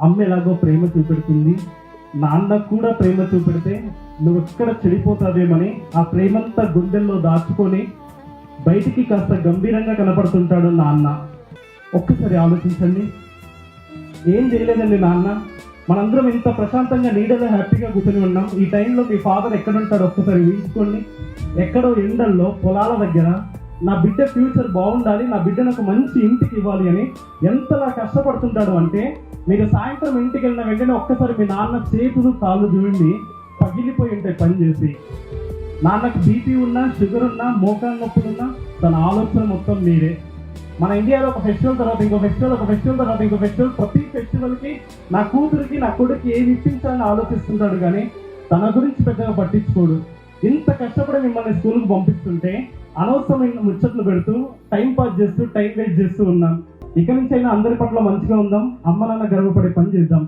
అమ్మ ఎలాగో ప్రేమ చూపెడుతుంది, నాన్న కూడా ప్రేమ చూపెడితే నువ్వు ఎక్కడ చెడిపోతావేమని ఆ ప్రేమంతా గుండెల్లో దాచుకొని బయటికి కాస్త గంభీరంగా కనపడుతుంటాడు నాన్న. ఒక్కసారి ఆలోచించండి, ఏం చేయలేదండి నాన్న, మనందరం ఇంత ప్రశాంతంగా నీడలో హ్యాపీగా కూర్చొని ఉన్నాం. ఈ టైంలో మీ ఫాదర్ ఎక్కడుంటాడు ఒక్కసారి ఊహించుకోండి. ఎక్కడో ఎండల్లో పొలాల దగ్గర నా బిడ్డ ఫ్యూచర్ బాగుండాలి, నా బిడ్డను ఒక మంచి ఇంటికి ఇవ్వాలి అని ఎంతలా కష్టపడుతుంటాడు అంటే, మీరు సాయంత్రం ఇంటికి వెళ్ళిన వెంటనే ఒక్కసారి మీ నాన్న చేతులు కాళ్ళు చూడండి పగిలిపోయి ఉంటాయి పని చేసి. నాన్నకు బీపీ ఉన్నా, షుగర్ ఉన్నా, మోకాలు నొప్పులున్నా తన ఆలోచన మొత్తం మీరే. మన ఇండియాలో ఒక ఫెస్టివల్ తర్వాత ఇంకో ఫెస్టివల్, ఒక ఫెస్టివల్ తర్వాత ఇంకో ఫెస్టివల్, ప్రతి ఫెస్టివల్కి నా కూతురికి నా కొడుకు ఏమి ఇప్పించాలని ఆలోచిస్తుంటాడు కానీ తన గురించి పెద్దగా పట్టించుకోడు. ఇంత కష్టపడి మిమ్మల్ని స్కూల్కి పంపిస్తుంటే అనవసరమైన ముచ్చట్లు పెడుతూ టైం పాస్ చేస్తూ టైం వేస్ట్ చేస్తూ ఉన్నాం. ఇక నుంచి అయినా అందరి పట్ల మంచిగా ఉందాం, అమ్మ నాన్న గర్వపడే పని చేద్దాం.